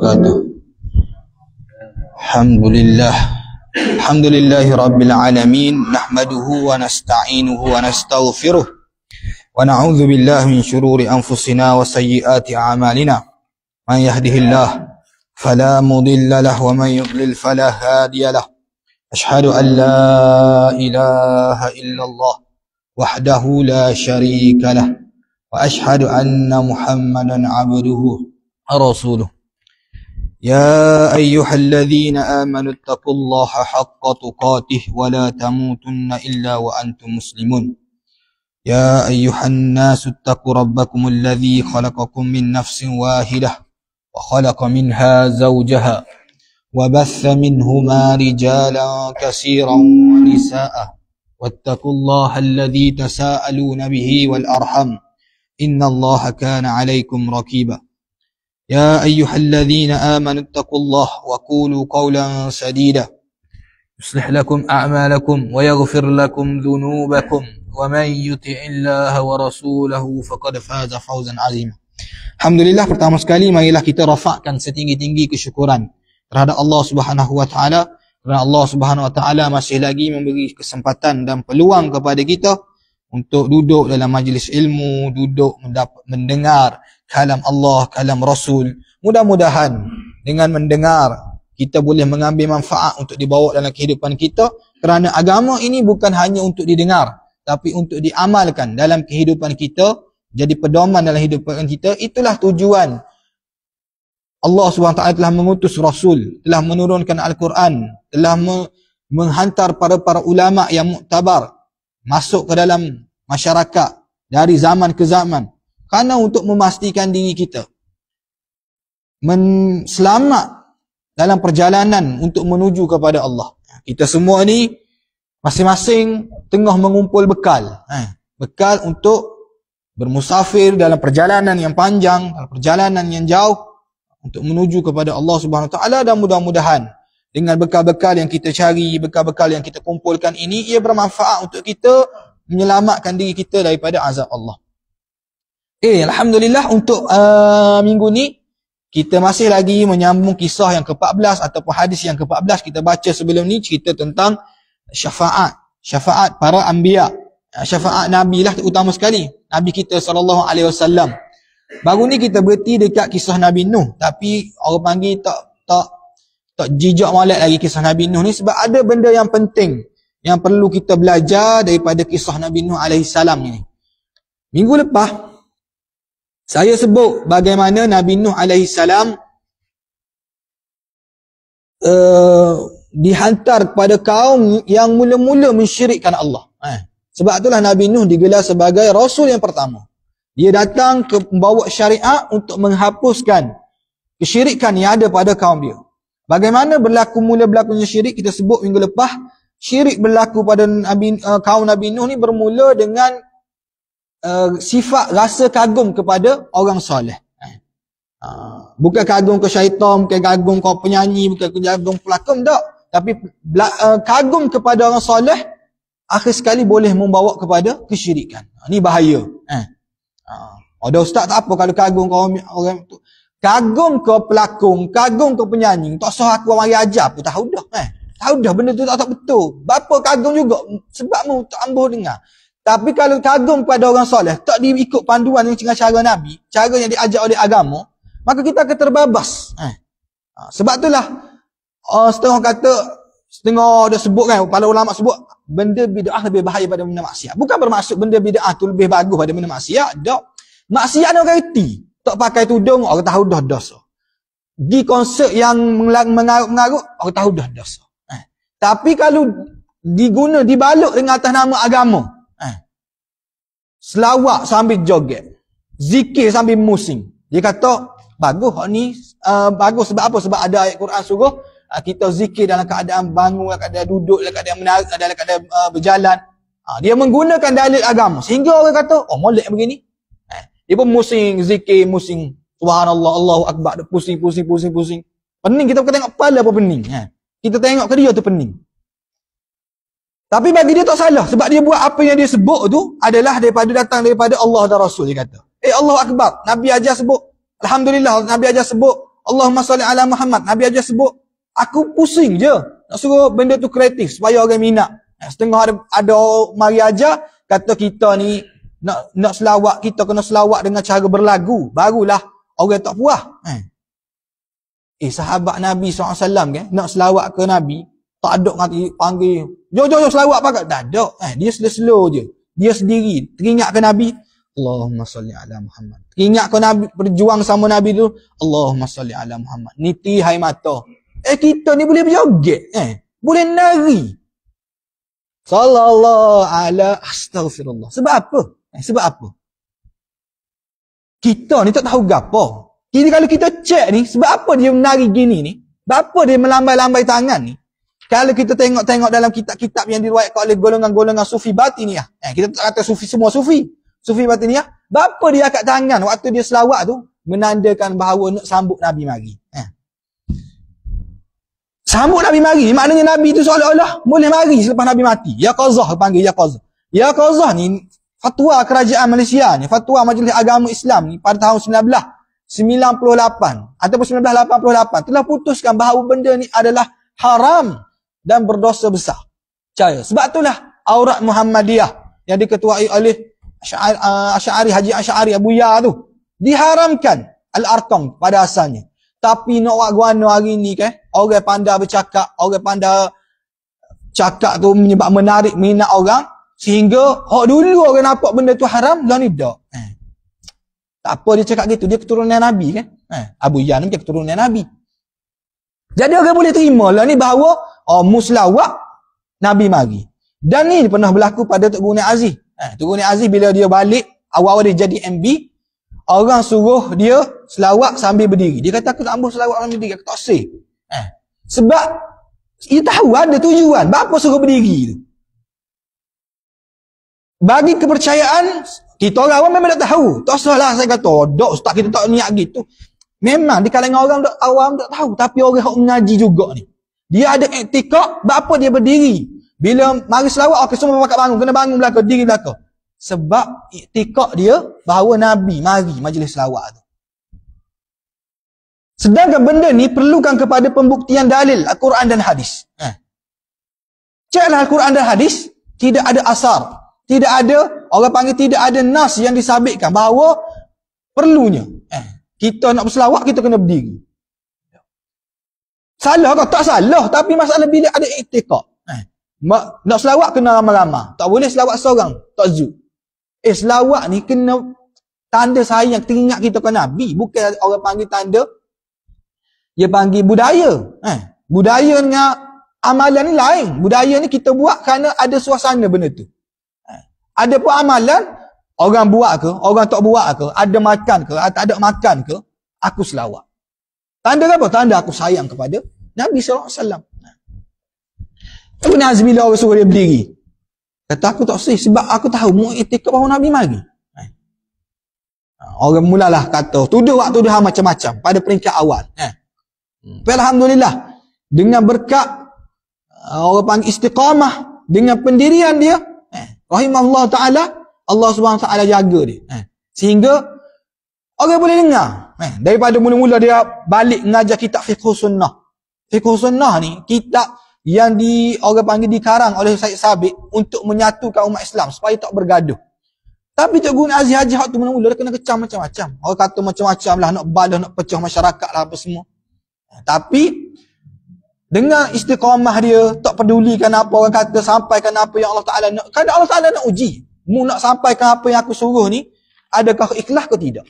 wabarakatuh. Alhamdulillahi rabbil alamin, nahmaduhu wa nasta'inuhu wa nastaghfiruh wa na'udzu billahi min shururi anfusina wa sayyiati a'malina. Man yahdihillahu fala mudilla lahu wa man yudlil fala hadiya lahu. Ashhadu an la ilaha illallah wahdahu la syarika lah wa ashhadu anna Muhammadan 'abduhu wa rasuluh. يا أيها الذين آمنوا اتقوا الله حق تقاته ولا تموتن إلا وأنتم مسلمون. يا أيها الناس اتقوا ربكم الذي خلقكم من نفس واحدة وخلق منها زوجها وبث منهما رجالا كثيرا ونساء واتقوا الله الذي تساءلون به والأرحم إن الله كان عليكم رقيبا. يا أيها الذين آمنوا اتقوا الله وقولوا قولا سديدا يصلح لكم أعمالكم ويغفر لكم ذنوبكم ومن يطع الله ورسوله فقد فاز فوزا عظيما. Alhamdulillah, pertama sekali marilah kita rafakkan setinggi-tinggi kesyukuran terhadap Allah Subhanahu wa taala, kerana Allah Subhanahu wa taala masih lagi memberi kesempatan dan peluang kepada kita untuk duduk dalam majlis ilmu, duduk mendengar kalam Allah, kalam Rasul. Mudah-mudahan dengan mendengar kita boleh mengambil manfaat untuk dibawa dalam kehidupan kita, kerana agama ini bukan hanya untuk didengar tapi untuk diamalkan dalam kehidupan kita, jadi pedoman dalam kehidupan kita. Itulah tujuan Allah SWT telah mengutus Rasul, telah menurunkan Al-Quran, telah menghantar para ulama yang muktabar masuk ke dalam masyarakat dari zaman ke zaman, kerana untuk memastikan diri kita selamat dalam perjalanan untuk menuju kepada Allah. Kita semua ni masing-masing tengah mengumpul bekal, bekal untuk bermusafir dalam perjalanan yang panjang, dalam perjalanan yang jauh untuk menuju kepada Allah Subhanahu Wa Taala. Dan mudah-mudahan dengan bekal-bekal yang kita cari, bekal-bekal yang kita kumpulkan ini, ia bermanfaat untuk kita menyelamatkan diri kita daripada azab Allah. Alhamdulillah, untuk minggu ni kita masih lagi menyambung kisah yang ke-14 ataupun hadis yang ke-14. Kita baca sebelum ni cerita tentang syafaat para anbiya. Syafaat Nabi lah utama sekali, Nabi kita SAW. Baru ni kita berhenti dekat kisah Nabi Nuh, tapi orang panggil tak jijak molek lagi kisah Nabi Nuh ni, sebab ada benda yang penting yang perlu kita belajar daripada kisah Nabi Nuh alaihissalam ni. Minggu lepas saya sebut bagaimana Nabi Nuh alaihissalam dihantar kepada kaum yang mula-mula mensyirikkan Allah. Sebab itulah Nabi Nuh digelar sebagai Rasul yang pertama. Dia datang membawa syariat untuk menghapuskan kesyirikan yang ada pada kaum dia. Bagaimana mula berlakunya syirik, kita sebut minggu lepas. Syirik berlaku pada kaum Nabi Nuh ni bermula dengan sifat rasa kagum kepada orang soleh. Bukan kagum ke syaitan, bukan kagum ke penyanyi, bukan kagum pelakon, tak. Tapi kagum kepada orang soleh akhir sekali boleh membawa kepada kesyirikan. Ini bahaya. Ada ustaz tak apa kalau kagum ke orang tu. Kagum ke pelakon, kagum ke penyanyi, tak sah aku mari ajar pun tahu dah. Tahu dah benda tu tak betul. Bapa kagum juga sebabmu tak ambuh dengar. Tapi kalau kagum kepada orang soleh, tak diikut panduan dengan cara Nabi, cara yang diajar oleh agama, maka kita akan terbabas. Sebab itulah setengah ada sebut kan, para ulama sebut benda bid'ah lebih bahaya pada benda maksiat. Bukan bermaksud benda bid'ah tu lebih bagus pada benda maksiat. Tak. Maksiat ni orang reti. Tak pakai tudung, orang tahu dah dosa. Di konsert yang mengarut-mengarut, orang tahu dah dosa. Tapi kalau dibalut dengan atas nama agama, selawat sambil joget, zikir sambil musing, dia kata bagus hak ni. Bagus sebab apa? Sebab ada ayat Quran suruh kita zikir dalam keadaan bangun, dalam keadaan duduk, dalam keadaan menarik, dalam keadaan berjalan. Dia menggunakan dalil agama sehingga orang kata, oh molek begini. Dia pun musing, zikir, musing, subhanallah, Allahu akbar, pusing. Pening, kita bukan tengok kepala apa pening. Kita tengok ke dia tu pening. Tapi bagi dia tak salah, sebab dia buat apa yang dia sebut tu adalah datang daripada Allah dan Rasul, dia kata. Allahu akbar, Nabi ajar sebut. Alhamdulillah, Nabi ajar sebut Allahumma salli ala Muhammad. Nabi ajar sebut. Aku pusing je. Nak suruh benda tu kreatif supaya orang minat. Setengah ada mari ajar, kata kita ni nak selawat, kita kena selawat dengan cara berlagu. Barulah orang tak puas. Sahabat Nabi SAW kan, nak selawat ke Nabi, tak ada panggil, jom selawat pakat. Tak ada. Dia slow je. Dia sendiri. Teringat ke Nabi, Allahumma salli ala Muhammad. Teringat ke Nabi, berjuang sama Nabi tu, Allahumma salli ala Muhammad. Niti hai mata. Kita ni boleh berjoget. Boleh nari. Sallallahu ala astaghfirullah. Sebab apa? Sebab apa? Kita ni tak tahu gapo. Jadi kalau kita cek ni, sebab apa dia menari gini ni? Sebab apa dia melambai-lambai tangan ni? Kalau kita tengok dalam kitab-kitab yang diriwayatkan oleh golongan-golongan sufi batiniyah. Kita tak kata sufi semua sufi. Sufi batiniyah. Sebab apa dia angkat tangan waktu dia selawat tu? Menandakan bahawa nak sambut Nabi mari. Sambut Nabi mari, maknanya Nabi tu seolah-olah boleh mari selepas Nabi mati. Ya Qazah panggil Ya Qazah. Ya Qazah ni fatwa kerajaan Malaysia ni, fatwa Majlis Agama Islam ni pada tahun 1998 ataupun 1988 telah putuskan bahawa benda ni adalah haram dan berdosa besar. Percaya. Sebab itulah aurat Muhammadiyah yang diketuai oleh Asy'ari Haji Asy'ari Abu Ya tu diharamkan al-Arqam pada asalnya. Tapi nak buat guana hari ni kan, orang pandai bercakap, orang pandai cakap tu menarik minat orang, sehingga hak dulu orang nampak benda tu haram, lah ni tak. Tak apa dia cakap gitu, dia keturunan Nabi kan. Abu Yan ni dia keturunan Nabi. Jadi orang boleh terima lah ni bahawa muslawat Nabi mari. Dan ni pernah berlaku pada Tok Guni Aziz. Tok Guni Aziz bila dia balik, awal-awal dia jadi MB, orang suruh dia selawat sambil berdiri. Dia kata aku tak ambil selawat sambil berdiri, aku tak say. Sebab dia tahu ada tujuan. Bapa suruh berdiri tu? Bagi kepercayaan, kita orang awam memang tak tahu. Tak salah saya kata, dok ustaz kita tak niat gitu. Memang di kalangan orang awam tak tahu. Tapi orang yang mengaji juga ni. Dia ada iktikad, bapa dia berdiri. Bila mari selawat, okey semua pakat bangun. Kena bangun belakang, diri belakang. Sebab iktikad dia bahawa Nabi mari majlis selawat tu. Sedangkan benda ni perlukan kepada pembuktian dalil Al-Quran dan hadis. Ceklah Al-Quran dan hadis, tidak ada asar. Tidak ada, orang panggil tidak ada nas yang disabitkan bahawa perlunya. Kita nak berselawat, kita kena berdiri. Salah kau? Tak salah. Tapi masalah bila ada iktikad. Nak selawat kena ramai-ramai. Tak boleh selawat seorang. Tak zul. Selawat ni kena tanda sayang, teringat kita ke Nabi. Bukan orang panggil tanda, dia panggil budaya. Budaya dengan amalan ni lain. Budaya ni kita buat kerana ada suasana benda tu. Ada pun amalan, orang buat ke, orang tak buat ke, ada makan ke, tak ada makan ke, aku selawat. Tanda apa? Tanda aku sayang kepada Nabi SAW. Ibn Azmi bila orang suruh dia berdiri, kata aku tak sih sebab aku tahu mu'iktikad bahawa Nabi mari. Orang mulalah kata, tuduhan macam-macam pada peringkat awal. Alhamdulillah, dengan berkat orang panggil istiqamah, dengan pendirian dia, rahimahullah ta'ala, Allah SWT jaga dia. Sehingga orang boleh dengar. Daripada mula-mula dia balik mengajar kitab Fiqh Sunnah. Fiqh Sunnah ni kitab yang orang panggil dikarang oleh Syed Sabiq untuk menyatukan umat Islam supaya tak bergaduh. Tapi Tok Guni Aziz Haji hak tu mula-mula dia kena kecam macam-macam. Orang kata macam-macam lah, nak balas, nak pecah masyarakat lah apa semua. Tapi dengan istiqamah dia, tak pedulikan apa orang kata, sampaikan apa yang Allah Ta'ala nak. Kadang Allah Ta'ala nak uji. Mu nak sampaikan apa yang aku suruh ni, adakah ikhlas ke tidak?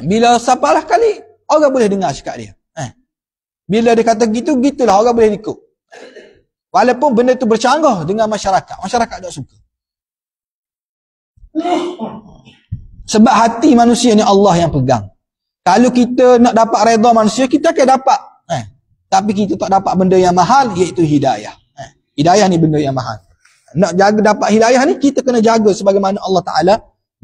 Bila sampailah kali, orang boleh dengar cakap dia. Bila dia kata gitu, gitulah orang boleh ikut. Walaupun benda tu bercanggah dengan masyarakat. Masyarakat tak suka. Sebab hati manusia ni Allah yang pegang. Kalau kita nak dapat redha manusia, kita akan dapat. Tapi kita tak dapat benda yang mahal, iaitu hidayah. Hidayah ni benda yang mahal. Nak jaga dapat hidayah ni, kita kena jaga sebagaimana Allah Ta'ala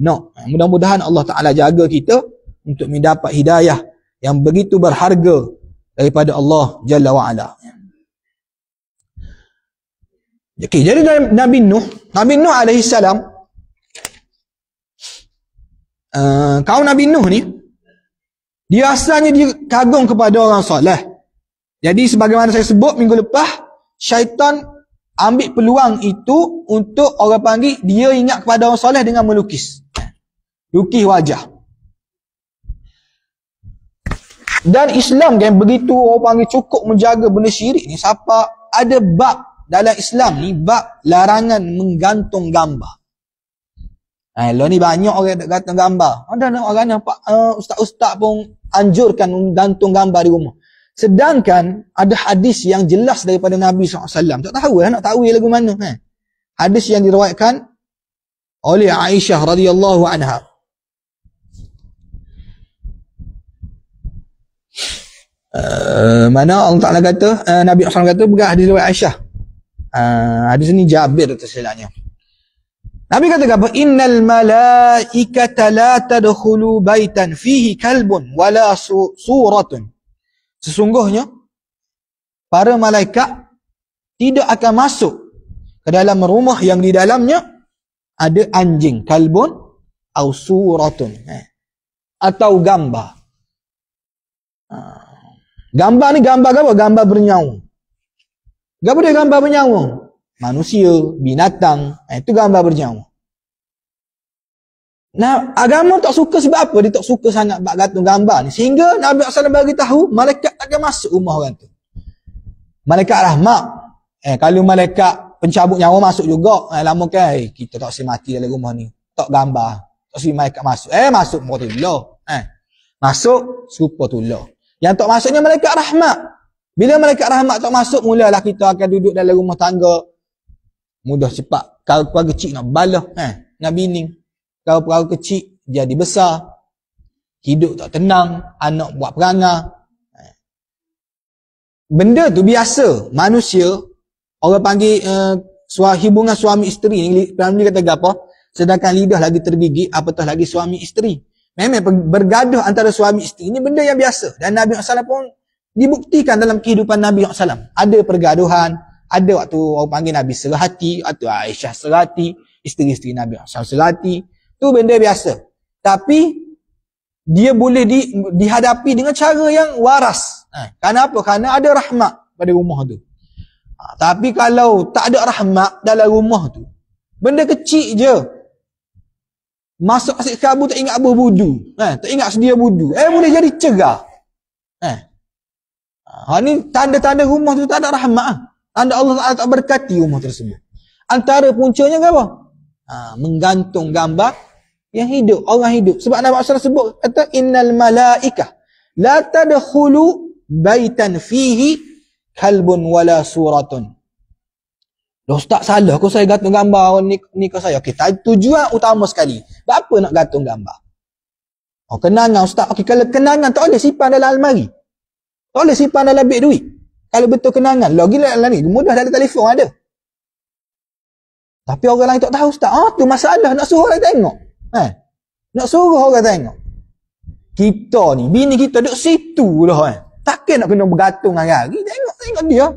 nak. Mudah-mudahan Allah Ta'ala jaga kita untuk mendapat hidayah yang begitu berharga daripada Allah Jalla wa'ala. Okay, jadi Nabi Nuh alaihi salam, kaum Nabi Nuh ni, Dia asalnya dia kagum kepada orang soleh. Jadi sebagaimana saya sebut minggu lepas, syaitan ambil peluang itu untuk orang panggil dia ingat kepada orang soleh dengan melukis. Lukis wajah. Dan Islam kan begitu orang panggil cukup menjaga benda syirik ni. Siapa ada bab dalam Islam ni, bab larangan menggantung gambar. Lo ni banyak orang yang gantung gambar. Ada orang nampak ustaz-ustaz pun anjurkan menggantung gambar di rumah. Sedangkan ada hadis yang jelas daripada Nabi SAW. Tak tahu nak tahu lagu mana. Hadis yang diriwayatkan oleh Aisyah radhiyallahu anha. Mana Allah Ta'ala kata, Nabi SAW kata, bukan hadis riwayat Aisyah. Hadis ni Jabir tersilapnya. Nabi kata apa? Innal malaikata la tadkhulu baitan fihi kalbun wala suratun. Sesungguhnya para malaikat tidak akan masuk ke dalam rumah yang di dalamnya ada anjing, kalbun atau suratun, atau gambar. Gambar ni gambar apa? Gambar bernyawa. Apa dia gambar bernyawa? Manusia, binatang, itu gambar bernyawa. Nah, agama tak suka sebab apa? Dia tak suka sangat bab gantung gambar ni. Sehingga Nabi SAW bagi tahu, malaikat takkan masuk rumah orang tu. Malaikat rahmat. Kalau malaikat pencabut nyawa masuk juga, lama kan, kita tak usah mati dalam rumah ni. Tak gambar. Tak usah malaikat masuk. Masuk Murtullah. Masuk serupa tullah. Yang tak masuknya malaikat rahmat. Bila malaikat rahmat tak masuk, mulalah kita akan duduk dalam rumah tangga. Mudah cepat. Kalau perkara kecil nak balah, nak bining. Kalau perkara kecil jadi besar. Hidup tak tenang, anak buat perangai. Benda tu biasa. Manusia, orang panggil hubungan suami isteri ni, Nabi kata apa? Sedangkan lidah lagi tergigit, apatah lagi suami isteri. Memang bergaduh antara suami isteri ni benda yang biasa. Dan Nabi SAW pun dibuktikan dalam kehidupan Nabi SAW. Ada pergaduhan, ada waktu orang panggil Nabi serahati, waktu Aisyah serahati, isteri-isteri Nabi SAW serahati. Itu benda biasa. Tapi dia boleh dihadapi dengan cara yang waras. Kenapa? Kerana ada rahmat pada rumah tu. Tapi kalau tak ada rahmat dalam rumah tu, benda kecil je. Masuk asyik kabu tak ingat apa wudu. Tak ingat sedia wudu. Boleh jadi cegah. Ni tanda-tanda rumah tu tak ada rahmat. Tanda Allah Ta'ala tak berkati rumah tersebut. Antara puncanya apa? Menggantung gambar yang hidup, orang hidup. Sebab Nabi SAW sebut, kata, innal malaikah la tadkhulu baitan fihi kalbun wala suratun. Ustaz salah kau saya gantung gambar ni kau saya. Okey, tujuan utama sekali. Apa nak gantung gambar? Kenangan Ustaz. Okey, kalau kenangan tak boleh simpan dalam almari. Tak boleh simpan dalam beg duit. Kalau betul kenangan, lagi dalam ni mudah dalam telefon ada. Tapi orang lain tak tahu Ustaz. Tu masalah nak suruh orang tengok. Nak suruh orang tengok. Kita ni, bini kita duduk situ lah. Takkan nak kena bergantung hari-hari. Tengok dia.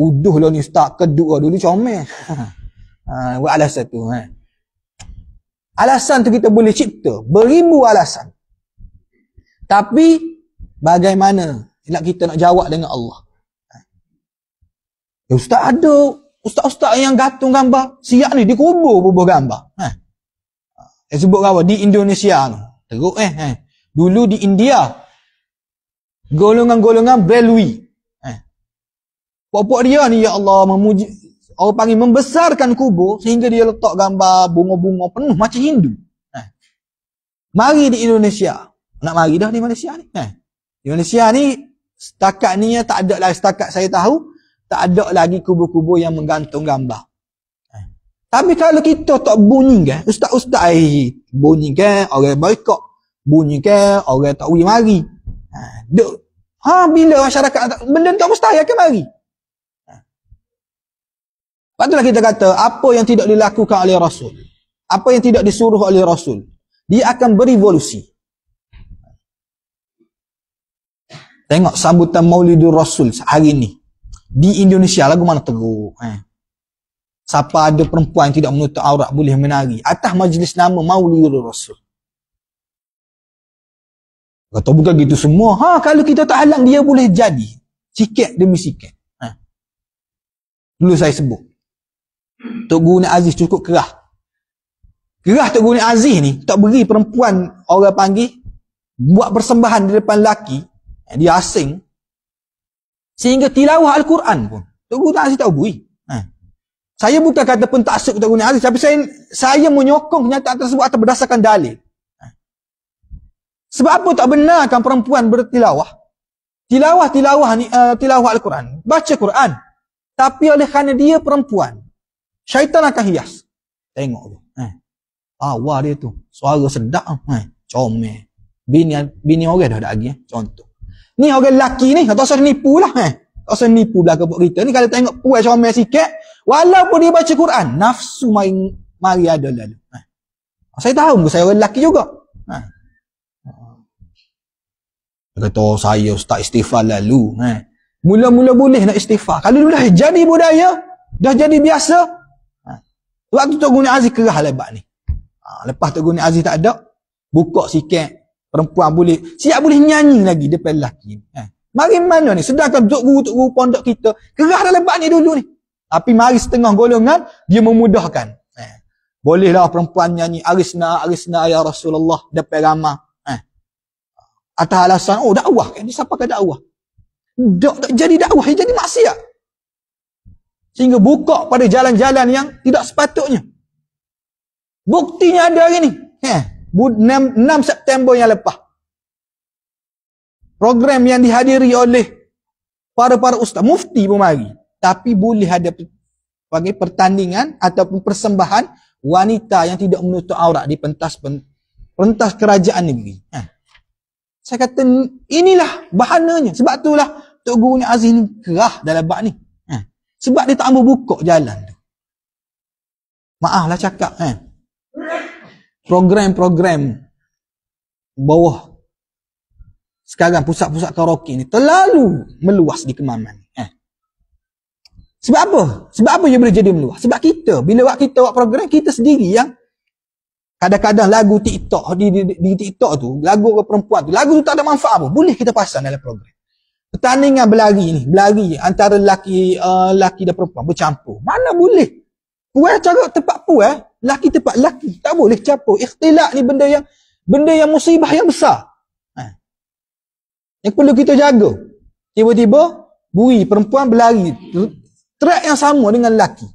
Uduh lah ni Ustaz, keduk lah dulu comel. Buat alasan tu. Alasan tu kita boleh cipta. Beribu alasan. Tapi, bagaimana nak kita nak jawab dengan Allah? Ustaz ada. Ustaz-ustaz yang gantung gambar. Siap ni, dikubur bubuh gambar. Saya sebut apa? Di Indonesia tu. Teruk Dulu di India. Golongan-golongan Brelwi. Pokok dia ni, ya Allah, memuji, orang panggil membesarkan kubur sehingga dia letak gambar bunga-bunga penuh macam Hindu. Mari di Indonesia. Nak mari dah di Malaysia ni. Di Malaysia ni, setakat ni tak ada lagi, setakat saya tahu, tak ada lagi kubur-kubur yang menggantung gambar. Tapi kalau kita tak bunyi kan, ustaz-ustaz bunyi kan, orang boykot. Bunyi kan, orang tak boleh mari. Bila masyarakat, benda tak mustahil akan mari. Patutlah kita kata, apa yang tidak dilakukan oleh Rasul, apa yang tidak disuruh oleh Rasul, dia akan berevolusi. Tengok sambutan Maulidur Rasul hari ni. Di Indonesia lagu mana teruk. Siapa ada perempuan yang tidak menutup aurat boleh menari atas majlis nama Maulidur Rasul. Kata bukan gitu semua. Kalau kita tak halang dia boleh jadi. Sikit demi sikit. Dulu saya sebut. Tok Guru Nik Aziz cukup kerah. Kerah Tok Guru Nik Aziz ni tak beri perempuan orang panggil buat persembahan di depan lelaki. Dia asing. Sehingga tilawah Al-Quran pun Tok Guru Nik Aziz tak beri. Saya bukan kata pun taksub Tok Guru Nik Aziz, tapi saya menyokong kenyataan tersebut atas berdasarkan dalil. Sebab apa tak benarkan perempuan bertilawah? Tilawah Al-Quran. Baca Quran. Tapi oleh kerana dia perempuan, syaitan akan hias. Tengok tu. Wah dia tu. Suara sedap. Comel. Bini orang dah ada lagi. Contoh. Ni orang lelaki ni. Tak usah nipu lah. Tak usah nipu belakang buat kita. Ni kalau tengok puan comel sikit, walaupun dia baca Quran, nafsu mari ada lalu. Saya tahu saya orang lelaki juga. Dia kata, saya ustaz istighfar lalu. Mula-mula boleh nak istighfar. Kalau dah jadi budaya, dah jadi biasa. Waktu Tok Guru Nik Aziz kerah lebat ni. Lepas Tok Guru Nik Aziz tak ada, buka sikit. Perempuan boleh, siap boleh nyanyi lagi depan lelaki. Mari mana ni? Sedangkan Tok Guru pondok kita, kerah dah lebat ni dulu ni. Tapi mari setengah golongan, dia memudahkan. Bolehlah perempuan nyanyi, Arisna ya Rasulullah, depan ramah. Atas alasan, dakwah kan, dia siapa ke dakwah? Tak jadi dakwah, dia jadi maksiat. Sehingga buka pada jalan-jalan yang tidak sepatutnya. Buktinya ada hari ni. 6 September yang lepas. Program yang dihadiri oleh para ustaz, mufti pun mari. Tapi boleh ada bagi pertandingan ataupun persembahan wanita yang tidak menutup aurat di pentas kerajaan negeri. Saya kata, inilah bahananya. Sebab itulah Tok Guru Nik Aziz ni kerah dalam bab ni. Sebab dia tak mahu buka jalan tu. Maaflah cakap. Program-program bawah sekarang pusat-pusat karaoke ni terlalu meluas di Kemaman. Sebab apa? Sebab apa dia boleh jadi meluas? Sebab kita, bila kita buat program, kita sendiri yang kadang-kadang lagu TikTok di TikTok tu, lagu perempuan tu, lagu tu tak ada manfaat apa. Boleh kita pasang dalam program. Pertandingan berlari antara lelaki dan perempuan bercampur. Mana boleh? Puan cara tepat puan, lelaki tepat lelaki. Tak boleh campur. Ikhtilat ni benda yang musibah yang besar. Yang perlu kita jaga. Tiba-tiba bui perempuan berlari track yang sama dengan lelaki.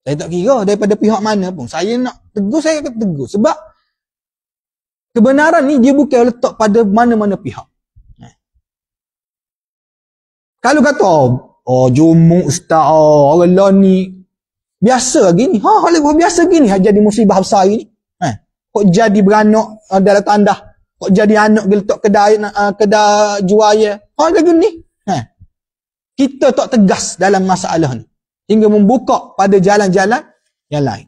Saya tak kira daripada pihak mana pun. Saya nak tegur, saya akan tegur. Sebab kebenaran ni dia bukan letak pada mana-mana pihak. Kalau kata, jumuk ustaz, orang lain ni, biasa gini. Kalau biasa gini, jadi musibah besar ni. Kok jadi beranak dalam tandah. Kok jadi anak dia letak kedai jual ya. Lagi ni. Kita tak tegas dalam masalah ni. Hingga membuka pada jalan-jalan yang lain.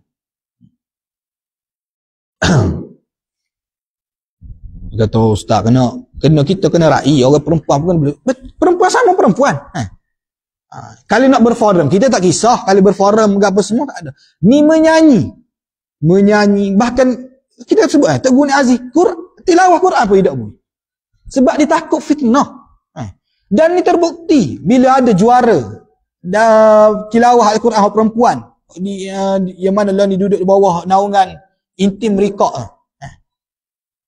Kata ustaz, kena ra'i. Orang perempuan pun boleh. Perempuan sama perempuan. Kalau nak berforum, kita tak kisah. Kalau berforum apa semua, tak ada. Ni menyanyi. Bahkan kita sebut, Tok Guru Nik Aziz, tilawah Quran pun tidak boleh. Sebab dia takut fitnah. Dan ni terbukti. Bila ada juara tilawah Al-Quran perempuan, yang mana lah ni duduk di bawah naungan intim record.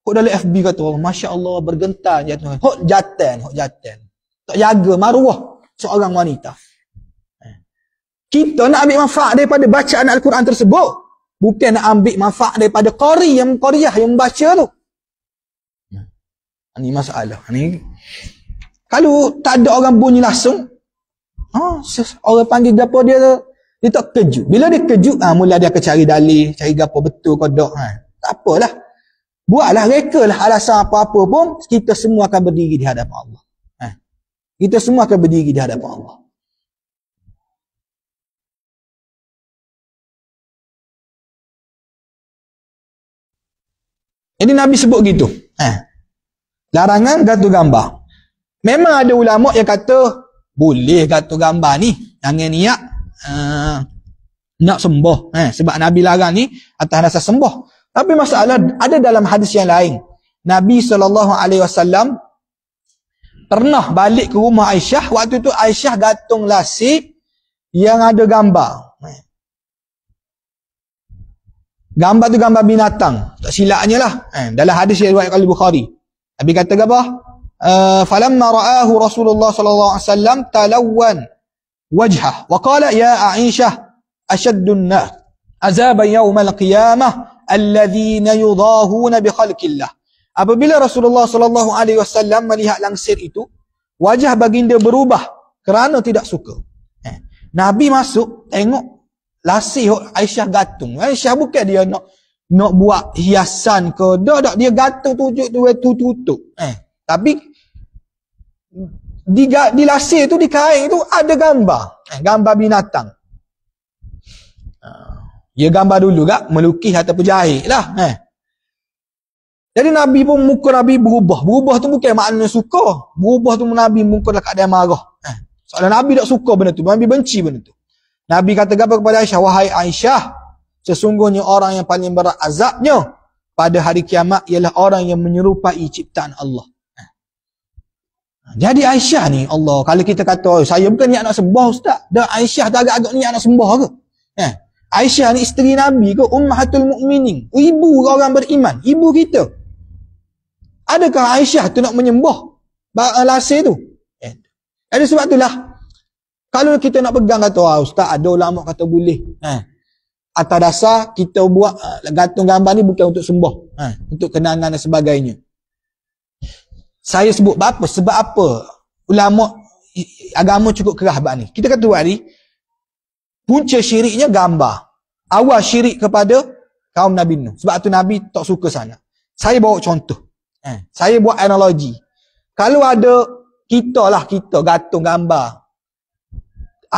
Kok dalam FB kata, Masya Allah bergentar jatuh. Hok jatan. Tak jaga maruah seorang wanita. Kita nak ambil manfaat daripada bacaan Al-Quran tersebut. Bukan nak ambil manfaat daripada qariah yang membaca tu. Ini masalah. Kalau tak ada orang bunyi langsung, orang panggil gapo dia tak kejut. Bila dia kejut, mula dia akan cari dalil, cari gapo betul ke tak. Tak apalah. Buatlah, rekalah alasan apa-apa pun, kita semua akan berdiri di hadapan Allah. Kita semua akan berdiri di hadapan Allah. Jadi Nabi sebut gitu. Larangan gantung gambar. Memang ada ulama yang kata boleh gantung gambar ni. Jangan niat nak sembah. Sebab Nabi larang ni atas dasar sembah. Tapi masalah ada dalam hadis yang lain. Nabi SAW pernah balik ke rumah Aisyah. Waktu tu Aisyah gantung lasik yang ada gambar. Gambar tu gambar binatang. Tak silapnya lah. Dalam hadis yang riwayatkan oleh Bukhari. Nabi kata apa? Falamma ra'ahu Rasulullah sallallahu alaihi wasallam talawwan wajhah wa qala ya Aisyah ashaddun nas azaban yaumal qiyamah alladhina yudahuna bi khalqillah. Apabila Rasulullah sallallahu alaihi wasallam melihat langsir itu, wajah baginda berubah kerana tidak suka. Nabi masuk tengok lasih Aisyah gantung. Aisyah bukan dia nak buat hiasan ke, dak dia gantung tutup. Tapi di lasir tu, di kain tu ada gambar. Gambar binatang. Dia gambar dulu kak, melukis ataupun jahit lah. Jadi Nabi pun, muka Nabi berubah. Berubah tu bukan maknanya suka. Berubah tu Nabi muka dah keadaan marah. Soalnya Nabi tak suka benda tu. Nabi benci benda tu. Nabi kata apa kepada Aisyah? Wahai Aisyah, sesungguhnya orang yang paling berat azabnya pada hari kiamat ialah orang yang menyerupai ciptaan Allah. Jadi Aisyah ni, Allah, kalau kita kata, saya bukan niat nak sembah Ustaz. Dah Aisyah tu agak-agak niat nak sembah ke? Aisyah ni isteri Nabi ke? Ummahatul Mukminin. Ibu orang beriman. Ibu kita. Adakah Aisyah tu nak menyembah lasir tu? Jadi sebab itulah, kalau kita nak pegang kata, Ustaz, ada ulama kata boleh. Atas dasar kita buat gantung gambar ni bukan untuk sembah. Untuk kenangan dan sebagainya. Saya sebut apa? Sebab apa ulama agama cukup keras bab ni. Kita kata tadi, punca syiriknya gambar. Awal syirik kepada kaum Nabi Nuh. Sebab tu Nabi tak suka sangat. Saya bawa contoh. Saya buat analogi. Kalau ada kita gantung gambar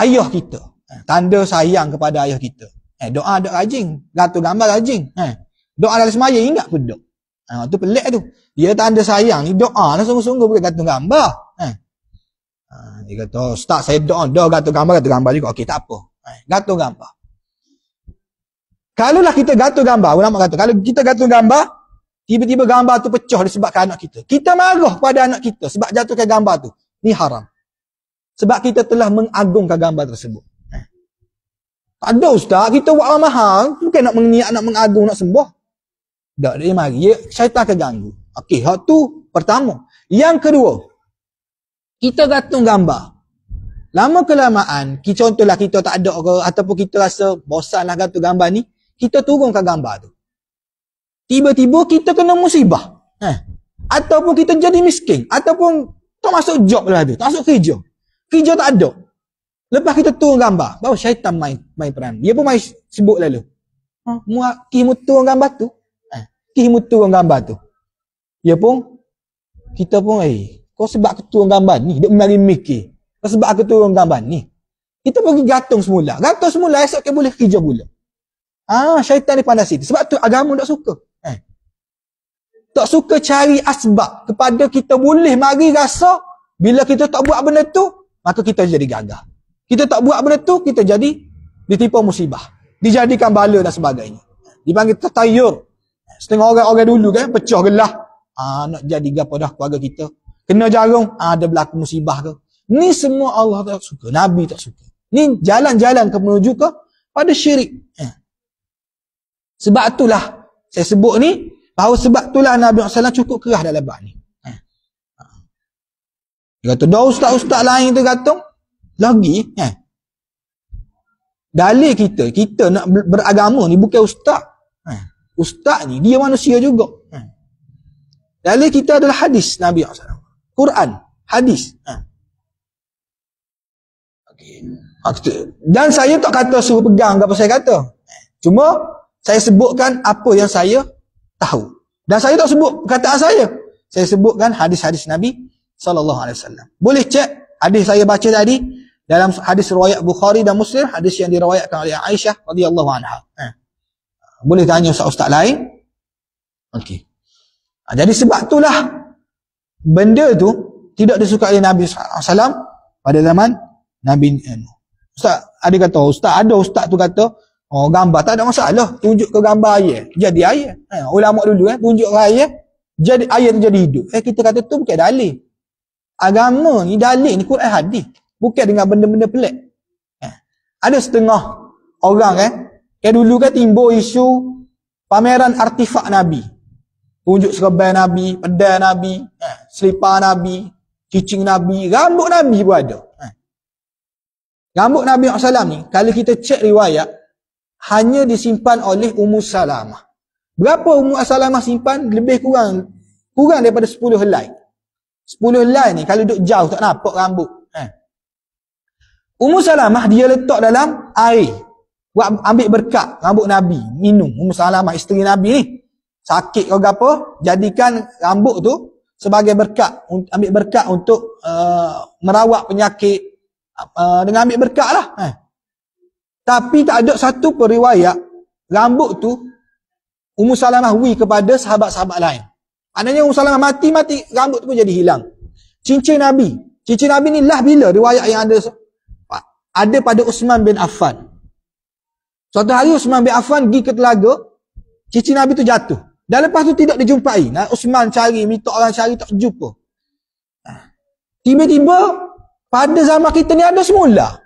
ayah kita, tanda sayang kepada ayah kita. Doa ada rajin, gantung gambar rajin. Doa dalam semaya ingat pun dok. Tu pelik tu. Dia tanda sayang ni, doa lah sungguh-sungguh, bukan gantung gambar. Dia kata, Ustaz saya doa gantung gambar juga. Okey, tak apa. Gantung gambar. Kalaulah kita gantung gambar, ulama kata, kalau kita gantung gambar, tiba-tiba gambar tu pecah disebabkan anak kita. Kita marah pada anak kita sebab jatuhkan gambar tu. Ni haram. Sebab kita telah mengagungkan gambar tersebut. Tak ada Ustaz, kita buat mahal, bukan nak mengagung, nak sembah. Tak, dia mari. Syaitan akan ganggu. Okey, hak tu pertama. Yang kedua, kita gantung gambar. Lama kelamaan, contohlah kita tak ada ke, ataupun kita rasa bosanlah gantung gambar ni, kita turunkan gambar tu. Tiba-tiba kita kena musibah. Ataupun kita jadi miskin. Ataupun tak masuk job lah tu. Tak masuk kerja. Kerja tak ada. Lepas kita turun gambar, baru syaitan main peran. Dia pun main sebut lalu. Kihimu turun gambar tu. Kihimu turun gambar tu. Dia pun, kita pun, kau sebab aku turun gambar ni, dia mari mikir. Kau sebab aku turun gambar ni. Kita pergi gantung semula. Gantung semula, esok kita boleh kerja pula. Syaitan ni pandai situ. Sebab tu agama tak suka. Tak suka cari asbab kepada kita boleh mari rasa bila kita tak buat benda tu, maka kita jadi gagah. Kita tak buat benda tu, kita jadi ditimpa musibah. Dijadikan bala dan sebagainya. Dipanggil tatayur. Setengah orang-orang dulu kan, pecah gelah. Nak jadi gapo dah keluarga kita. Kena jarum, ada berlaku musibah ke. Ni semua Allah tak suka. Nabi tak suka. Ni jalan-jalan ke menuju ke pada syirik. Sebab itulah saya sebut ni, bahawa sebab itulah Nabi SAW cukup keras dalam bab ni. Dia kata, dah ustaz-ustaz lain tu gantung lagi. Dalil kita nak beragama ni bukan ustaz. Ustaz ni dia manusia juga. Dalil kita adalah hadis Nabi SAW. Quran, hadis. Dan saya tak kata suruh pegang apa saya kata. Cuma saya sebutkan apa yang saya tahu. Dan saya tak sebut perkataan saya. Saya sebutkan hadis-hadis Nabi SAW. Boleh cek hadis saya baca tadi dalam hadis riwayat Bukhari dan Muslim, hadis yang diriwayatkan oleh Aisyah radhiyallahu anha. Boleh tanya ustaz-ustaz lain. Okey. Jadi sebab itulah benda tu tidak disukai oleh Nabi SAW pada zaman Nabi Nuh. Ustaz, ada kata, ada ustaz tu kata, gambar tak ada masalah. Tunjuk ke gambar ayat. Jadi ayat. Ulama dulu tunjuk ke ayat. jadi ayat tu jadi hidup. Kita kata tu bukan dalil. Agama ni dalil ni Quran hadis. Bukan dengan benda-benda pelik. Ada setengah orang dulu timbul isu pameran artifak Nabi. Tunjuk serban Nabi, pedang Nabi, selipar Nabi, cicing Nabi, rambut Nabi pun ada. Rambut Nabi SAW ni, kalau kita cek riwayat, hanya disimpan oleh Ummu Salamah. Berapa Ummu Salamah simpan? Lebih kurang daripada 10 helai. 10 helai ni, kalau duduk jauh tak nampak rambut. Ummu Salamah dia letak dalam air. Buat ambil berkat rambut Nabi, minum. Ummu Salamah isteri Nabi ni. Sakit ke apa, jadikan rambut tu sebagai berkat, ambil berkat untuk merawat penyakit, dengan ambil berkat lah. Tapi tak ada satu periwayat rambut tu Ummu Salamah kepada sahabat-sahabat lain. Maknanya Ummu Salamah mati, rambut tu pun jadi hilang. Cincin Nabi ni lah bila riwayat yang ada pada Uthman bin Affan. Suatu hari Uthman bin Affan pergi ke telaga, cincin Nabi tu jatuh. Dan lepas tu tidak dijumpai. Uthman cari, minta orang cari, tak jumpa. Tiba-tiba, pada zaman kita ni ada semula.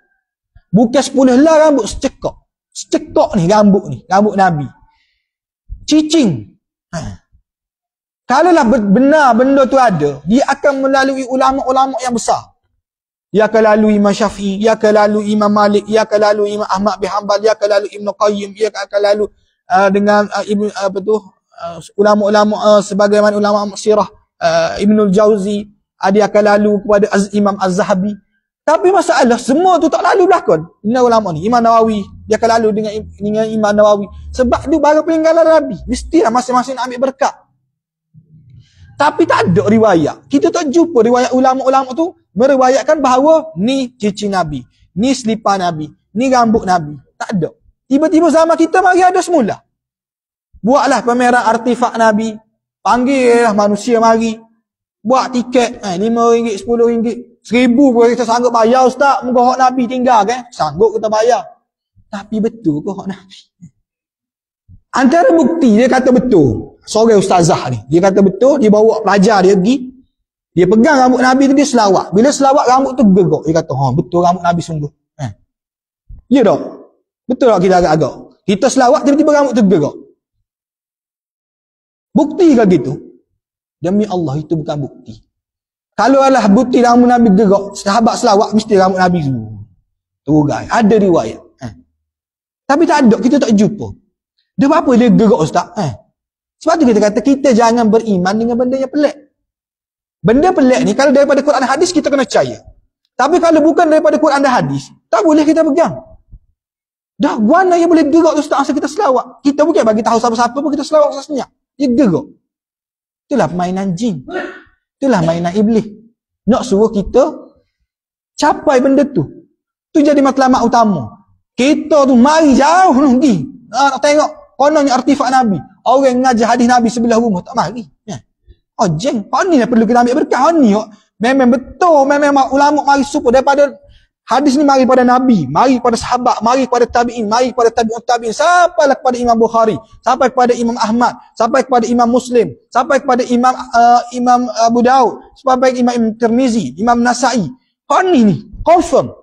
Bukan 10 helai rambut, secekak. Secekak ni rambut Nabi. Cicing. Kalaulah benar benda tu ada, dia akan melalui ulama-ulama yang besar. Dia akan lalu Imam Syafi'i, dia akan lalu Imam Malik, dia akan lalu Imam Ahmad bin Hanbal, dia akan lalu Ibn Qayyim, dia akan lalu dengan ulama-ulama sebagaimana ulama sirah Ibnul Jauzi, dia akan lalu kepada Imam Az-Zahabi. Tapi masalah semua tu tak lalu belakang. Ini ulama ni, Imam Nawawi, dia akan lalu dengan Imam Nawawi. Sebab tu baru peninggalan Nabi. Mestilah masing-masing nak ambil berkat. Tapi tak ada riwayat. Kita tak jumpa riwayat ulama-ulama tu meriwayatkan bahawa ni cincin Nabi, ni selipar Nabi, ni rambut Nabi. Tak ada. Tiba-tiba zaman kita mari ada semula. Buatlah pameran artifak Nabi. Panggillah manusia mari. Buat tiket RM5, RM10, RM1,000 pun kita sanggup bayar, Ustaz. Moga hak Nabi tinggal kan? Sanggup kita bayar. Tapi betul ke hak Nabi? Antara bukti dia kata betul. Seorang ustazah ni, dia kata betul, dia bawa pelajar dia pergi. Dia pegang rambut Nabi tu, dia selawat. Bila selawat rambut tu gerak. Dia kata, betul rambut Nabi sungguh. Ya tak? Betul tak kita agak-agak? Kita selawat, tiba-tiba rambut tu gerak. Bukti ke gitu? Demi Allah, itu bukan bukti. Kalau adalah bukti rambut Nabi gerak, sahabat selawat, mesti rambut Nabi sungguh. Tu guys, ada riwayat. Tapi tak ada, kita tak jumpa. Dia apa dia gerak Ustaz? Sebab tu kita kata, kita jangan beriman dengan benda yang pelik. Benda pelik ni, kalau daripada Quran dan hadis, kita kena percaya. Tapi kalau bukan daripada Quran dan hadis, tak boleh kita pegang. Dah, warna yang boleh gerak tu Ustaz, masa kita selawat. Kita bukan bagi tahu siapa-siapa pun, kita selawat senyap. Dia gerak. Itulah permainan jin. Itulah mainan iblis. Nak suruh kita capai benda tu. Tu jadi matlamat utama. Kita tu mari jauh pergi. Nak tengok kononnya artifak Nabi. Orang ngajar hadis Nabi sebelah rumah tak mari. Jeng. Hak ni lah perlu kita ambil berkah. Hak ni memang betul. Memang ulama mari support daripada hadis ni mari pada Nabi, mari pada sahabat, mari pada tabi'in, mari pada tabi'ut tabi'in, sampailah kepada Imam Bukhari, sampai kepada Imam Ahmad, sampai kepada Imam Muslim, sampai kepada Imam Abu Daud, sampai Imam Tirmizi, Imam Nasa'i. Hak ni confirm.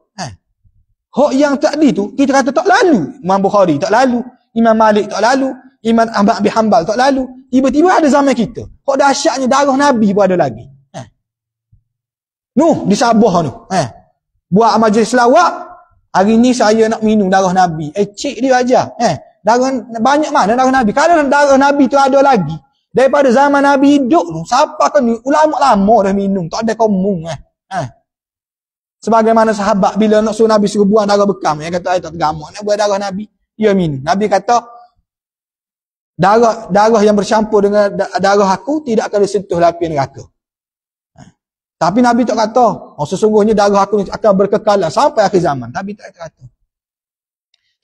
Hak yang tadi tu kita kata tak lalu. Imam Bukhari tak lalu, Imam Malik tak lalu, Imam Ahmad bin Hanbal tak lalu. Tiba-tiba ada zaman kita. Hak dahsyatnya darah Nabi pun ada lagi. Nuh di Sabah tu. Buat majlis selawat, hari ni saya nak minum darah Nabi. Cik dia ajar. Darah banyak mana darah Nabi? Kalau darah Nabi tu ada lagi, daripada zaman Nabi hidup tu, siapa kan ni? Ulama lama dah minum, tak ada komung. Sebagaimana sahabat bila nak suruh Nabi suruh buang darah bekam, dia kata, tak tergamak nak buang darah Nabi. Dia minum. Nabi kata, darah yang bercampur dengan darah aku tidak akan disentuh lapian neraka. Tapi Nabi tak kata, sesungguhnya darah aku akan berkekalan sampai akhir zaman. Nabi tak kata.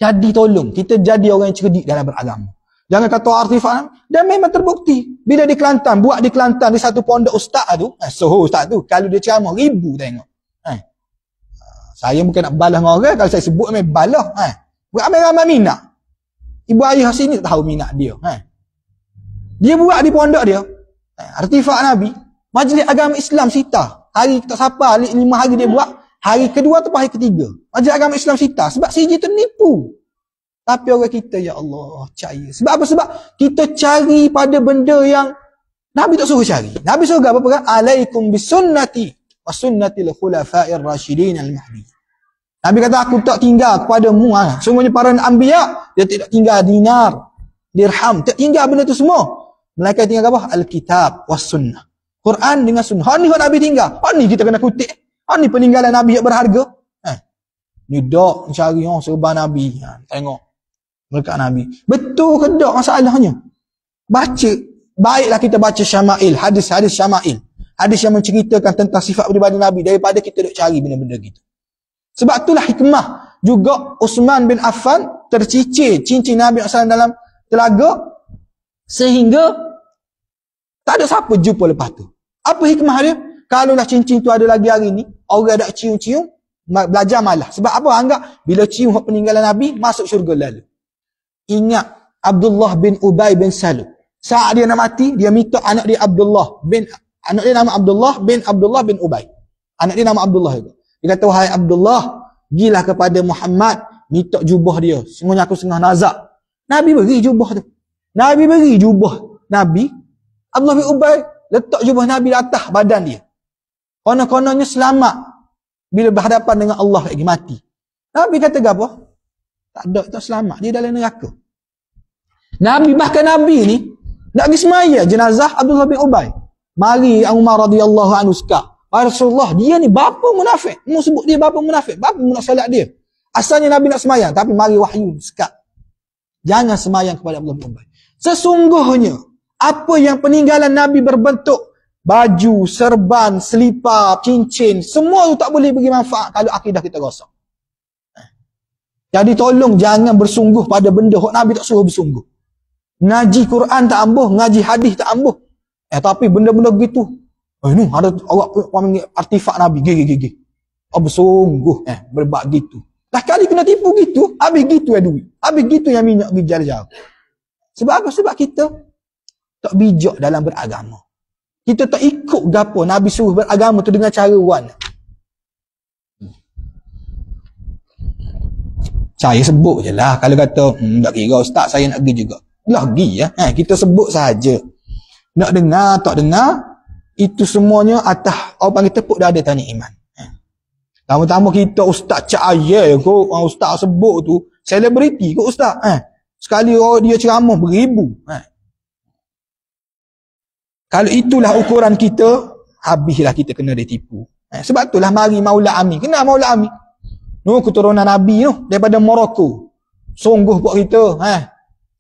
Jadi tolong, kita jadi orang yang cerdik dalam beragama. Jangan kata artifak. Dan memang terbukti. Bila di Kelantan, buat di Kelantan, di satu pondok ustaz tu, ustaz tu, kalau dia ceramah, 1000 tengok. Saya mungkin nak balas dengan orang, kalau saya sebut, memang balas. Ramai-ramai minat. Ibu ayah sini tak tahu minat dia. Dia buat di pondok dia. Artifak Nabi, Majlis Agama Islam Sita. Hari tak siapa, 5 hari dia buat. Hari kedua atau hari ketiga. Majlis Agama Islam Sita. Sebab siji tu nipu. Tapi orang kita, ya Allah, percaya. Sebab apa? Sebab kita cari pada benda yang Nabi tak suruh cari. Nabi suruh apa? Alaikum bisunnati wa sunnatil khulafa'ir rasyidin al-mahdi. Nabi kata, aku tak tinggal kepadamu. Semuanya para anbiya, dia tidak tinggal dinar, dirham. Tak tinggal benda tu semua. Mereka tinggal apa? Alkitab was sunnah. Quran dengan sunnah. Ni Nabi tinggal. Ni kita kena kutip. Ni peninggalan Nabi yang berharga. Ni dok cari serban Nabi. Tengok. Berkat Nabi. Betul ke tak masalahnya? Baca. Baiklah kita baca syama'il. Hadis-hadis syama'il. Hadis yang menceritakan tentang sifat peribadi Nabi. Daripada kita duk cari benda-benda gitu. Sebab itulah hikmah. Juga Uthman bin Affan tercicir cincin Nabi SAW dalam telaga. Sehingga tak ada siapa jumpa lepas tu. Apa hikmah dia? Kalaulah cincin tu ada lagi hari ni, orang ada cium-cium, belajar malah. Sebab apa? Anggap bila cium peninggalan Nabi, masuk syurga lalu. Ingat Abdullah bin Ubay bin Salul. Saat dia nak mati, dia minta anak dia anak dia nama Abdullah bin Ubay. Anak dia nama Abdullah juga. Dia kata, wahai Abdullah, gilah kepada Muhammad, minta jubah dia. Semuanya aku setengah nazak. Nabi beri jubah tu. Nabi beri jubah Nabi. Abdullah bin Ubay letak jubah Nabi di atas badan dia. Konon-kononnya selamat bila berhadapan dengan Allah lagi mati. Nabi kata apa? Tak selamat. Dia dalam neraka. Bahkan Nabi ni nak pergi semaya jenazah Abdullah bin Ubay. Mari Umar radhiyallahu anhu sekak. Rasulullah, dia ni bapa munafik. Mu sebut dia bapa munafik. Bapa mu nak solat dia. Asalnya Nabi nak semayang, tapi mari wahyu sekak. Jangan semayang kepada Abdullah bin Ubay. Sesungguhnya apa yang peninggalan Nabi berbentuk baju, serban, selipar, cincin, semua tu tak boleh bagi manfaat kalau akidah kita rosak. Jadi tolong jangan bersungguh pada benda yang Nabi tak suruh bersungguh. Ngaji Quran tak ambuh, ngaji hadis tak ambuh. Tapi benda-benda begitu. Ni ada orang panggil artifak Nabi, gigi. Bersungguh berbuat gitu. Dah kali kena tipu gitu, habis gitu ya duit. Habis gitu yang minyak pergi jauh-jauh. Sebab apa? Sebab kita tak bijak dalam beragama. Kita tak ikut gapo Nabi suruh beragama tu dengan cara wan. Saya sebut je lah. Kalau kata, tak kira ustaz saya nak pergi juga. Lagi ya. Kita sebut saja. Nak dengar, tak dengar, itu semuanya atas orang panggil tepuk dah ada tanya iman. Tama-tama kita ustaz cahaya kot. Ustaz sebut tu, selebriti kot ustaz. Sekali orang dia ceramah beribu. Kalau itulah ukuran kita, habislah kita kena ditipu. Sebab itulah mari Maula Ami. Kenapa Maula Ami? Keturunan Nabi tu daripada Morocco. Sungguh buat kita,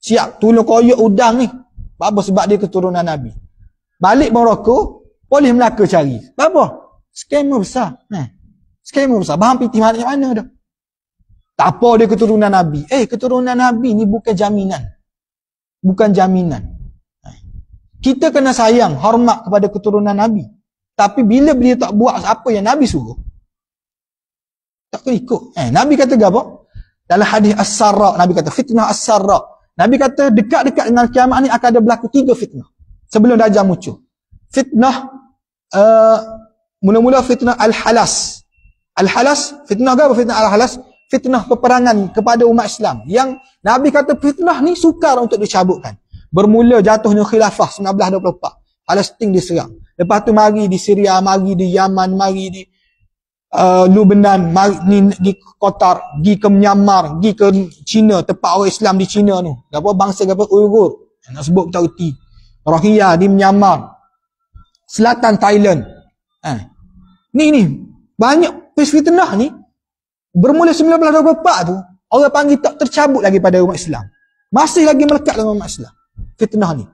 siap tolong koyak udang ni. Apa sebab dia keturunan Nabi. Balik Morocco, polis Melaka cari. Apa? Skamer besar. Skamer besar. Bahan piti mana dah. Tak apa dia keturunan Nabi. Keturunan Nabi ni bukan jaminan. Bukan jaminan. Kita kena sayang, hormat kepada keturunan Nabi. Tapi bila dia tak buat apa yang Nabi suruh, tak kena ikut. Nabi kata apa? Dalam hadis As-Sarra, Nabi kata fitnah As-Sarra. Nabi kata dekat-dekat dengan kiamat ni akan ada berlaku 3 fitnah. Sebelum Dajjal muncul. Fitnah, mula-mula fitnah Al-Halas. Al-Halas, fitnah apa? Fitnah Al-Halas, fitnah peperangan kepada umat Islam. Yang Nabi kata fitnah ni sukar untuk dicabutkan. Bermula jatuhnya khilafah 1924. Palestin diserang. Lepas tu mari di Syria, mari di Yaman, mari di Lebanon, mari di Qatar, pergi ke Myanmar, pergi ke China, tempat orang Islam di China tu. Apa bangsa apa Uyghur. Nak sebut tak erti. Rohingya di Myanmar. Selatan Thailand. Ni banyak fitnah ni bermula 1924 tu orang panggil tak tercabut lagi pada umat Islam. Masih lagi melekat dalam umat Islam. Fitnah ni.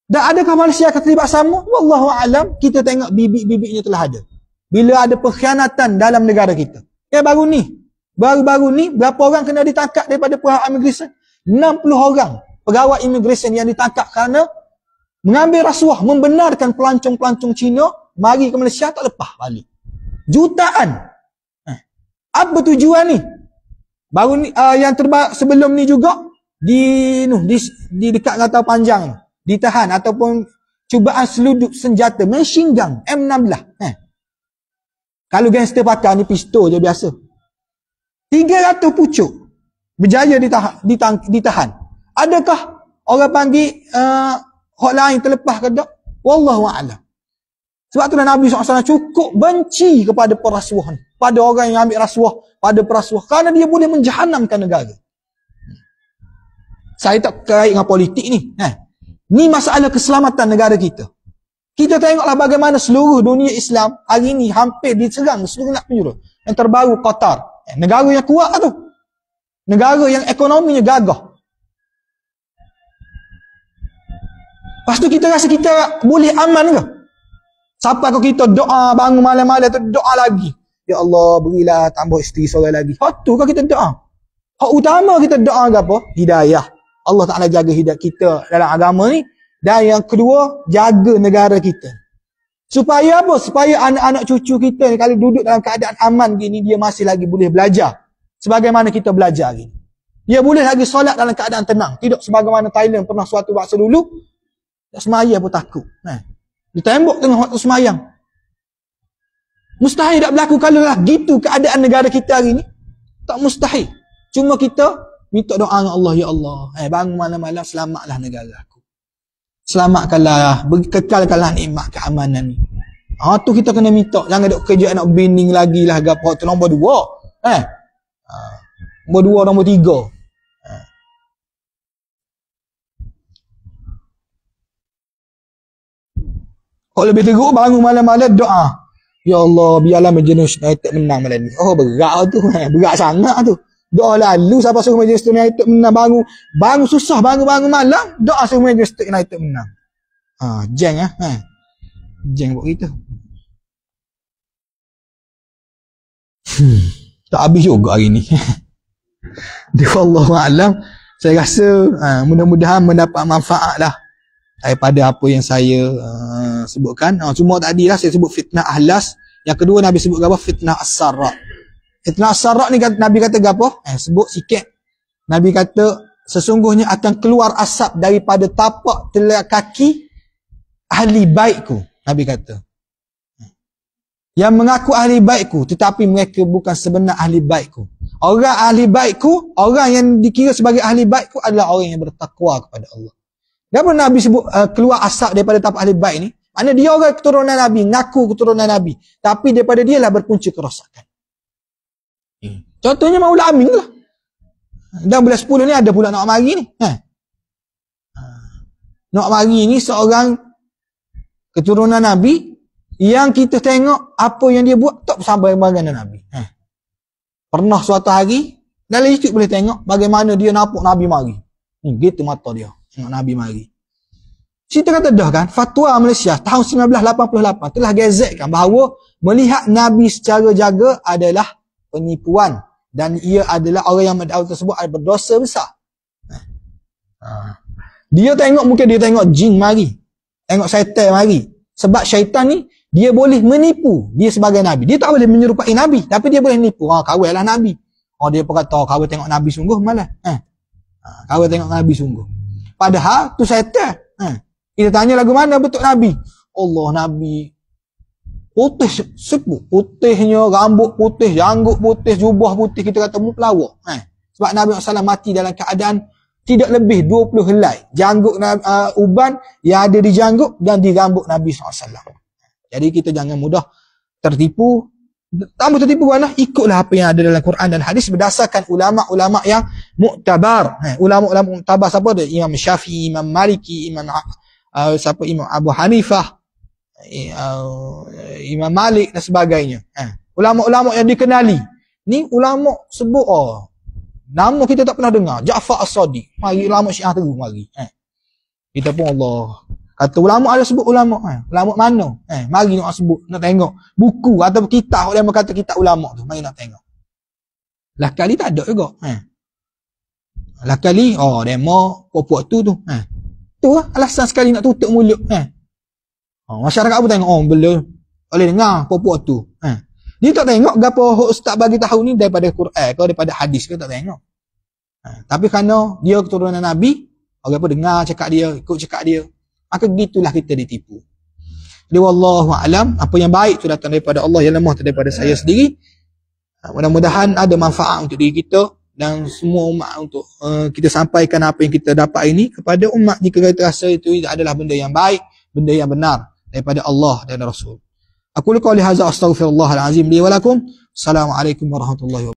Dan adakah Malaysia akan terlibat sama? Wallahu a'lam. Kita tengok bibit-bibitnya telah ada. Bila ada pengkhianatan dalam negara kita. Baru ni. Baru-baru ni berapa orang kena ditangkap daripada pihak immigration? 60 orang pegawai immigration yang ditangkap kerana mengambil rasuah, membenarkan pelancong-pelancong Cina mari ke Malaysia tak lepas balik. Jutaan. Apa tujuan ni? Baru ni yang terbaik sebelum ni juga di dekat Gatau Panjang ditahan ataupun cubaan seluduk senjata, machine gun, M16. Kalau gangster pakai ni pistol je biasa. 300 pucuk berjaya ditahan. Adakah orang panggil hak lain terlepas ke tak? Wallahu a'lam. Sebab itulah Nabi SAW cukup benci kepada perasuah ni, pada orang yang ambil rasuah, pada perasuah, kerana dia boleh menjahanamkan negara. Saya tak kait dengan politik ni. Ni masalah keselamatan negara kita. Kita tengoklah bagaimana seluruh dunia Islam hari ni hampir diserang seluruh nak penjuru. Yang terbaru Qatar. Negara yang kuat tu. Negara yang ekonominya gagah. Lepas tu kita rasa kita boleh aman ke? Sampai kalau kita doa bangun malam-malam tu doa lagi. Ya Allah berilah tambah isteri seorang lagi. Hak tu kan kita doa. Hak utama kita doa ke apa? Hidayah. Allah Ta'ala jaga hidayah kita dalam agama ni. Dan yang kedua, jaga negara kita. Supaya apa? Supaya anak-anak cucu kita ni kalau duduk dalam keadaan aman gini, dia masih lagi boleh belajar. Sebagaimana kita belajar gini. Dia boleh lagi solat dalam keadaan tenang. Tidak sebagaimana Thailand pernah suatu waktu dulu. Tak semaya pun takut. Ditembok tengah waktu semayang. Mustahil tak berlaku kalau lah gitu keadaan negara kita hari ni. Tak mustahil. Cuma kita minta doa dengan Allah, ya Allah, bangun malam-malam selamatlah negara aku. Selamatkanlah, kekalkanlah nikmat keamanan ni. Tu kita kena minta. Jangan duk kerja nak binding lagi lah gapo tu nombor 2. Nombor 2, nombor 3. Kalau lebih teruk bangun malam-malam doa. Ya Allah, biarlah Manchester United menang malam ni. Oh, berat tu. Berat sangat tu. Doa lalu siapa suruh Manchester United menang bangun susah bangun malam, doa suruh Manchester United menang. Jeng Jeng buat kita. Tak habis juga hari ni. Wallahu a'lam. Saya rasa mudah-mudahan mendapat manfaat lah daripada apa yang saya sebutkan. Cuma tadi lah saya sebut fitnah ahlas. Yang kedua Nabi sebut apa? Fitnah as-sarra. Fitnah as-sarra ni Nabi kata apa? Sebut sikit. Nabi kata sesungguhnya akan keluar asap daripada tapak telapak kaki ahli baikku. Nabi kata. Yang mengaku ahli baikku tetapi mereka bukan sebenar ahli baikku. Orang ahli baikku, orang yang dikira sebagai ahli baikku adalah orang yang bertakwa kepada Allah. Kenapa Nabi sebut keluar asap daripada tapak ahli baik ni? Maknanya dia orang keturunan Nabi, ngaku keturunan Nabi. Tapi daripada dia lah berpunca kerosakan. Contohnya Maula Amin lah. Dan bulan 10 ni ada pula Nak Mari ni. Nak Mari ni seorang keturunan Nabi yang kita tengok apa yang dia buat tak sampai dengan Nabi. Pernah suatu hari, dalam YouTube boleh tengok bagaimana dia nampak Nabi mari. Gitu mata dia. Tengok Nabi mari. Cerita kata dah kan, fatwa Malaysia tahun 1988 telah gazetkan bahawa melihat Nabi secara jaga adalah penipuan dan ia adalah orang yang mendakwa tersebut ada berdosa besar. Dia tengok, mungkin dia tengok jin mari, tengok syaitan mari. Sebab syaitan ni dia boleh menipu dia sebagai Nabi. Dia tak boleh menyerupai Nabi, tapi dia boleh menipu. Kawal lah Nabi. Dia pun kata kawal tengok Nabi sungguh malah. Kawal tengok Nabi sungguh. Padahal tu syaitan. Kita tanya lagu mana betul Nabi? Allah, Nabi putih sepuk, putihnya, rambut putih, janggut putih, jubah putih, kita kata mu pelawak. Sebab Nabi SAW mati dalam keadaan tidak lebih 20 helai janggut uban yang ada di janggut dan di rambut Nabi SAW. Jadi kita jangan mudah tertipu. Tambah tertipu mana? Ikutlah apa yang ada dalam Quran dan hadis berdasarkan ulama-ulama yang muktabar. Ulama-ulama muktabar siapa dia? Imam Syafi'i, Imam Maliki, Imam Abu Hanifah, Imam Malik dan sebagainya. Ulama-ulama yang dikenali. Ni ulama sebut nama kita tak pernah dengar. Ja'far As-Sadiq. Mari ulama Syiah terus mari. Kita pun Allah kata ulama ada sebut ulama. Ulama mana? Mari nak sebut, nak tengok buku atau kitab yang berkata kitab ulama tu. Mari nak tengok. Lah kali tak ada juga. Lah kali demo puak tu. Tu lah alasan sekali nak tutup mulut. Masyarakat pun tengok boleh dengar puak tu. Dia tak tengok gapo ustaz bagi tahu ni daripada Quran ke daripada hadis ke, tak tengok. Tapi kerana dia keturunan Nabi, orang pun dengar cakap dia, ikut cakap dia. maka gitulah kita ditipu. Jadi wallahu a'lam, apa yang baik tu datang daripada Allah, yang lemah tu daripada saya sendiri. Mudah-mudahan ada manfaat untuk diri kita dan semua umat untuk kita sampaikan apa yang kita dapat ini kepada umat jika kita rasa itu adalah benda yang baik, benda yang benar daripada Allah dan Rasul. Aku qouli hadza astaghfirullahal azim li wa lakum. Assalamualaikum warahmatullahi wabarakatuh.